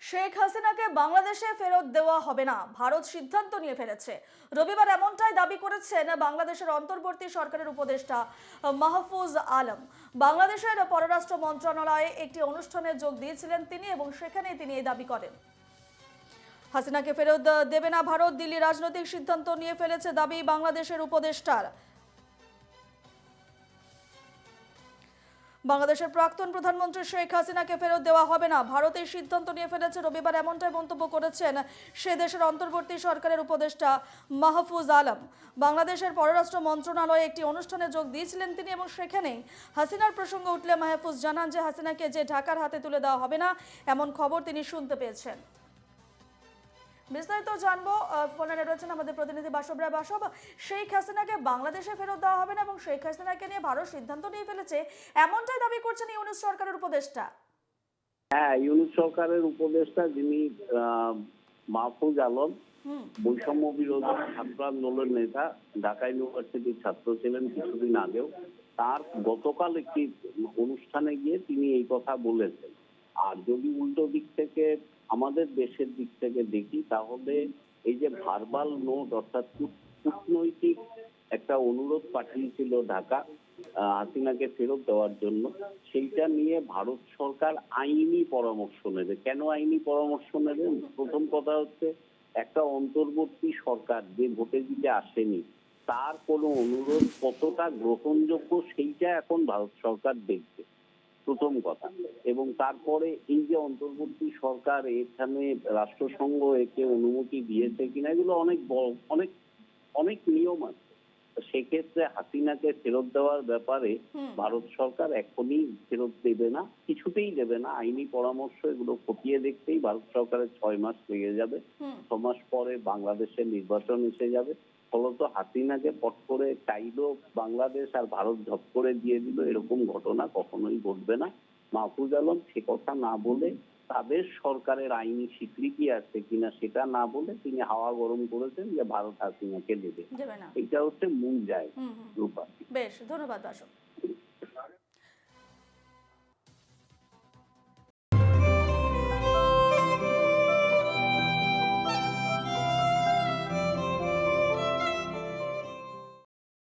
শেখ হাসিনাকে বাংলাদেশে ফেরত দেওয়া হবে না, ভারত সিদ্ধান্ত নিয়ে ফেলেছে। রবিবার এমনটাই দাবি করেছেন বাংলাদেশের অন্তর্বর্তী সরকারের উপদেষ্টা মাহফুজ আলম। বাংলাদেশের পররাষ্ট্র মন্ত্রণালয়ে একটি অনুষ্ঠানে যোগ দিয়েছিলেন তিনি এবং সেখানে তিনি এই দাবি করেন। হাসিনাকে ফেরত দেবে না ভারত, দিল্লি রাজনৈতিক সিদ্ধান্ত নিয়ে ফেলেছে দাবি বাংলাদেশের উপদেষ্টার। বাংলাদেশের প্রাক্তন প্রধানমন্ত্রী শেখ হাসিনাকে ফেরত দেওয়া হবে না, ভারতের সিদ্ধান্ত নিয়ে ফেলেছে। রবিবার এমনটাই মন্তব্য করেছেন সে দেশের অন্তর্বর্তী সরকারের উপদেষ্টা মাহফুজ আলম। বাংলাদেশের পররাষ্ট্র মন্ত্রণালয়ে একটি অনুষ্ঠানে যোগ দিয়েছিলেন তিনি এবং সেখানেই হাসিনার প্রসঙ্গ উঠলে মাহফুজ জানান যে হাসিনাকে যে ঢাকার হাতে তুলে দেওয়া হবে না এমন খবর তিনি শুনতে পেয়েছেন। বিস্তারিত জানবো, ফোনে রয়েছেন আমাদের প্রতিনিধি বাসব রায়। বাসব, শেখ হাসিনাকে বাংলাদেশে ফেরত দেওয়া হবে না এবং শেখ হাসিনাকে নিয়ে ভারত সিদ্ধান্ত নিয়ে ফেলেছে, এমনটাই দাবি করছেন ইউনূস সরকারের উপদেষ্টা। হ্যাঁ, ইউনূস সরকারের উপদেষ্টা যিনি মাহফুজ আলম, বৈষম্য বিরোধী ছাত্র আন্দোলনের নেতা, ঢাকা ইউনিভার্সিটির ছাত্র ছিলেন কিছুদিন আগেও। তার গতকাল একটি অনুষ্ঠানে গিয়ে তিনি এই কথা বলেছেন। আর যদি উল্টো দিক থেকে আমাদের দেশের দিক থেকে দেখি, তাহলে এই যে ভার্বাল নোট অর্থাৎ কূটনৈতিক একটা অনুরোধ পাঠিয়েছিল ঢাকা হাসিনাকে ফেরত দেওয়ার জন্য, সেইটা নিয়ে ভারত সরকার আইনি পরামর্শ নেবে। কেন আইনি পরামর্শ নেবে? প্রথম কথা হচ্ছে, একটা অন্তর্বর্তী সরকার যে ভোটে দিতে আসেনি, তার কোনো অনুরোধ কতটা গ্রহণযোগ্য সেইটা এখন ভারত সরকার দেখবে, প্রথম কথা। এবং তারপরে এই যে অন্তর্বর্তী সরকার, এখানে রাষ্ট্রসংঘ একে অনুমতি দিয়েছে কিনা, এগুলো অনেক অনেক অনেক নিয়ম আছে। সেক্ষেত্রে হাসিনাকে ফেরত দেওয়ার ব্যাপারে ভারত সরকার এখনই ফেরত দেবে না, কিছুতেই দেবে না। আইনি পরামর্শ এগুলো খতিয়ে দেখতেই ভারত সরকারের 6 মাস লেগে যাবে। 6 মাস পরে বাংলাদেশের নির্বাচন এসে যাবে। ফলত হাসিনাকে পট করে চাইলো বাংলাদেশ আর ভারত ঝপ করে দিয়ে দিল, এরকম ঘটনা কখনোই ঘটবে না। মাহফুজ আলম সে কথা না বলে, তাদের সরকারের আইনি স্বীকৃতি আছে কিনা সেটা না বলে তিনি হাওয়া গরম করেছেন যে ভারত হাসিনাকে দেবে। না, এটা হচ্ছে মূল জায়গা। বেশ, ধন্যবাদ বাসব।